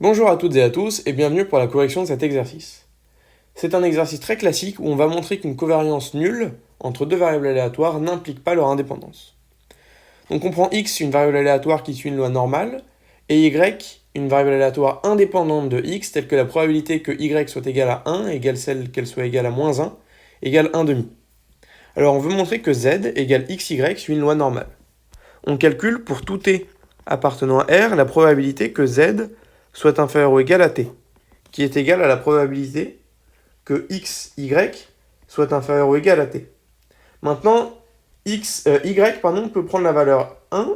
Bonjour à toutes et à tous et bienvenue pour la correction de cet exercice. C'est un exercice très classique où on va montrer qu'une covariance nulle entre deux variables aléatoires n'implique pas leur indépendance. Donc on prend x, une variable aléatoire qui suit une loi normale, et y, une variable aléatoire indépendante de x, telle que la probabilité que y soit égale à 1 égale celle qu'elle soit égale à moins 1, égale 1 demi. Alors on veut montrer que z égale xy suit une loi normale. On calcule pour tout t appartenant à R la probabilité que z soit inférieur ou égal à t, qui est égale à la probabilité que xy soit inférieur ou égal à t. Maintenant, y peut prendre la valeur 1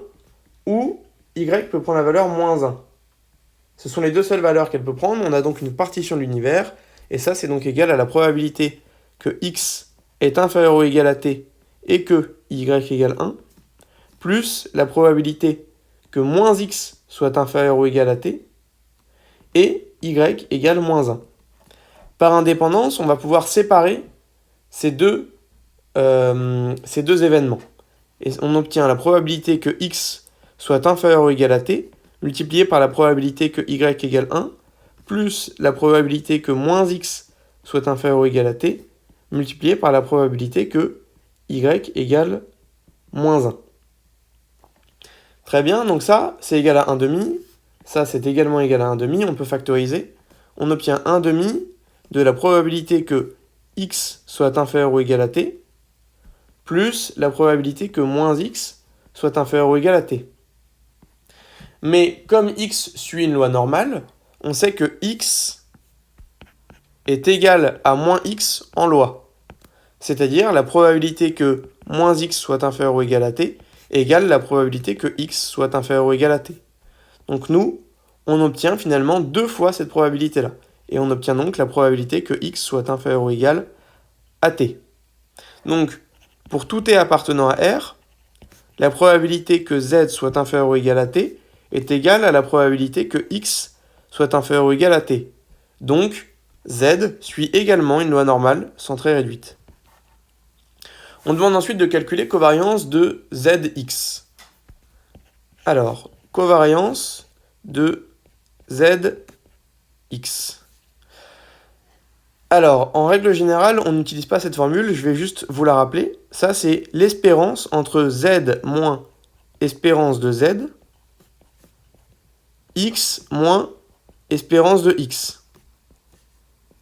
ou y peut prendre la valeur moins 1. Ce sont les deux seules valeurs qu'elle peut prendre. On a donc une partition de l'univers, et ça c'est donc égal à la probabilité que x est inférieur ou égal à t et que y égale 1, plus la probabilité que moins x soit inférieur ou égal à t, et y égale moins 1. Par indépendance, on va pouvoir séparer ces deux événements. Et on obtient la probabilité que x soit inférieur ou égal à t, multiplié par la probabilité que y égale 1, plus la probabilité que moins x soit inférieur ou égal à t, multiplié par la probabilité que y égale moins 1. Très bien, donc ça, c'est égal à 1 demi. Ça, c'est également égal à 1 demi. On peut factoriser. On obtient 1 demi de la probabilité que x soit inférieur ou égal à t, plus la probabilité que moins x soit inférieur ou égal à t. Mais comme x suit une loi normale, on sait que x est égal à moins x en loi. C'est-à-dire la probabilité que moins x soit inférieur ou égal à t égale la probabilité que x soit inférieur ou égal à t. Donc nous, on obtient finalement deux fois cette probabilité-là. Et on obtient donc la probabilité que x soit inférieur ou égal à t. Donc, pour tout t appartenant à R, la probabilité que z soit inférieur ou égal à t est égale à la probabilité que x soit inférieur ou égal à t. Donc, z suit également une loi normale centrée réduite. On demande ensuite de calculer covariance de zx. Alors, covariance de zx. Alors, en règle générale, on n'utilise pas cette formule, je vais juste vous la rappeler. Ça, c'est l'espérance entre z moins espérance de z, x moins espérance de x.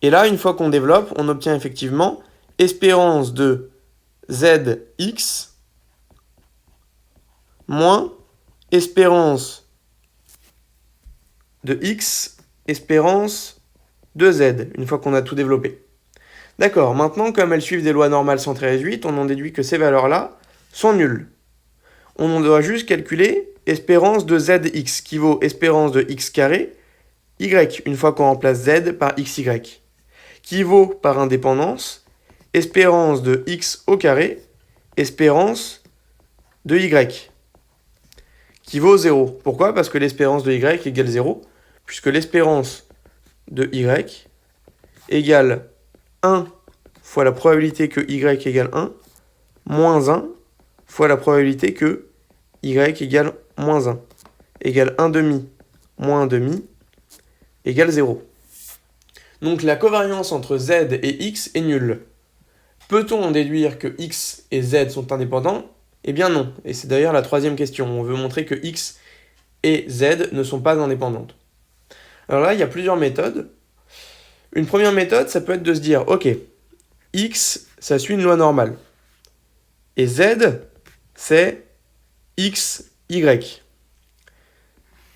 Et là, une fois qu'on développe, on obtient effectivement espérance de zx moins espérance de x, espérance de z, une fois qu'on a tout développé. D'accord, maintenant, comme elles suivent des lois normales centrées réduites, on en déduit que ces valeurs-là sont nulles. On doit juste calculer espérance de zx, qui vaut espérance de x carré, y, une fois qu'on remplace z par xy, qui vaut, par indépendance, espérance de x au carré, espérance de y, qui vaut 0. Pourquoi? Parce que l'espérance de y égale 0, puisque l'espérance de y égale 1 fois la probabilité que y égale 1, moins 1 fois la probabilité que y égale moins 1, égale 1 demi moins 1 demi, égale 0. Donc la covariance entre z et x est nulle. Peut-on en déduire que x et z sont indépendants? Eh bien non, et c'est d'ailleurs la troisième question. On veut montrer que x et z ne sont pas indépendantes. Alors là, il y a plusieurs méthodes. Une première méthode, ça peut être de se dire, ok, x, ça suit une loi normale. Et z, c'est x, y.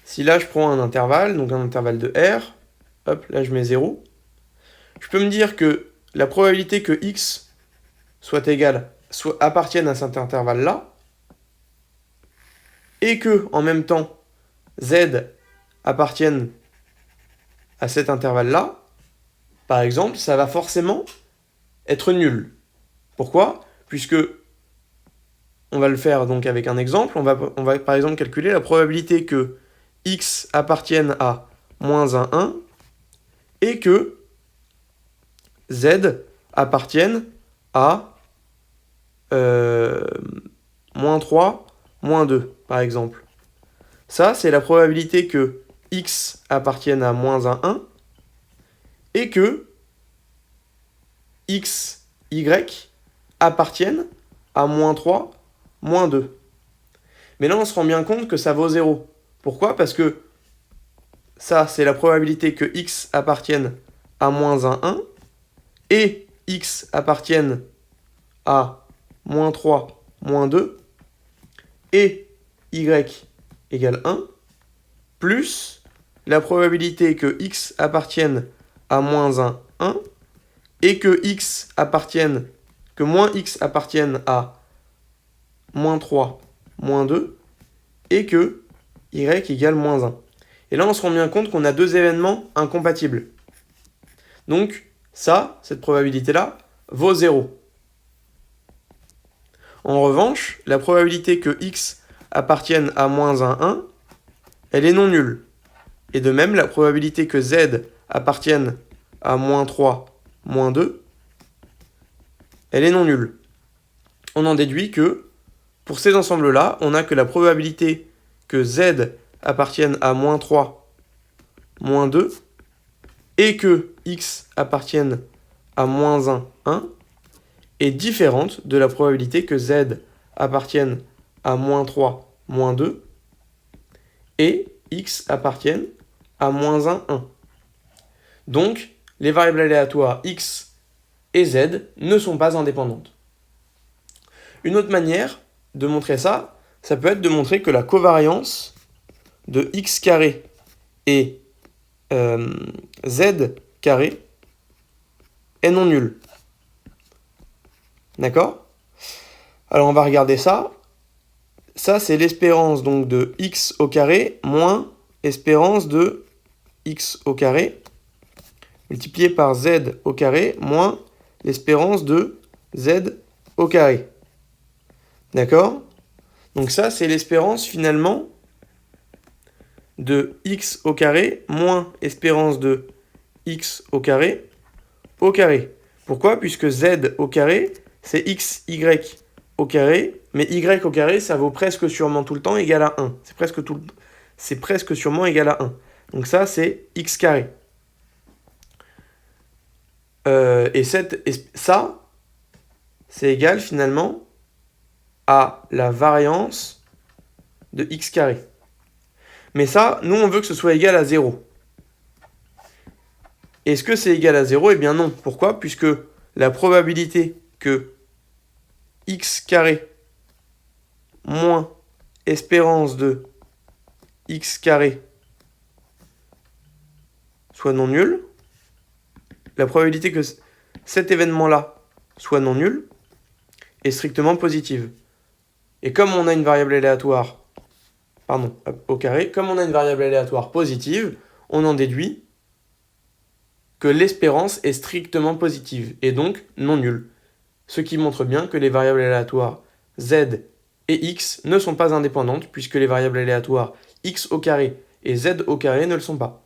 Si là, je prends un intervalle, donc un intervalle de R, hop, là, je mets 0, je peux me dire que la probabilité que x soit égal, soit appartienne à cet intervalle-là, et que, en même temps, z appartienne à cet intervalle-là, par exemple, ça va forcément être nul. Pourquoi? Puisque on va le faire donc avec un exemple. On va par exemple calculer la probabilité que x appartienne à moins 1, 1 et que z appartienne à moins 3, moins 2, par exemple. Ça, c'est la probabilité que x appartienne à moins 1 et que x, y appartiennent à moins 3, moins 2. Mais là, on se rend bien compte que ça vaut 0. Pourquoi? Parce que ça, c'est la probabilité que x appartienne à moins 1 et x appartienne à moins 3, moins 2 et y égale 1 plus la probabilité que x appartienne à moins 1 et que moins x appartienne à moins 3, moins 2 et que y égale moins 1. Et là, on se rend bien compte qu'on a deux événements incompatibles. Donc, ça, cette probabilité-là, vaut 0. En revanche, la probabilité que x appartienne à moins 1, elle est non nulle. Et de même, la probabilité que z appartienne à moins 3, moins 2, elle est non nulle. On en déduit que, pour ces ensembles-là, on a que la probabilité que z appartienne à moins 3, moins 2, et que x appartienne à moins 1 est différente de la probabilité que z appartienne à moins 3, moins 2, et x appartienne à moins 1. Donc, les variables aléatoires x et z ne sont pas indépendantes. Une autre manière de montrer ça, ça peut être de montrer que la covariance de x carré et z carré est non nulle. D'accord? Alors on va regarder ça. Ça, c'est l'espérance donc de x au carré moins espérance de x au carré multiplié par z au carré moins l'espérance de z au carré. D'accord? Donc ça, c'est l'espérance finalement de x au carré moins espérance de x au carré. Pourquoi? Puisque z au carré, c'est x, y au carré, mais y au carré, ça vaut presque sûrement tout le temps égal à 1. C'est presque sûrement égal à 1. Donc ça, c'est x carré. Et ça, c'est égal finalement à la variance de x carré. Mais ça, nous, on veut que ce soit égal à 0. Est-ce que c'est égal à 0? Eh bien non. Pourquoi? Puisque la probabilité que x carré moins espérance de x carré soit non nulle, la probabilité que cet événement-là soit non nul est strictement positive. Et comme on a une variable aléatoire, au carré, comme on a une variable aléatoire positive, on en déduit que l'espérance est strictement positive, et donc non nulle. Ce qui montre bien que les variables aléatoires z et x ne sont pas indépendantes, puisque les variables aléatoires x au carré et z au carré ne le sont pas.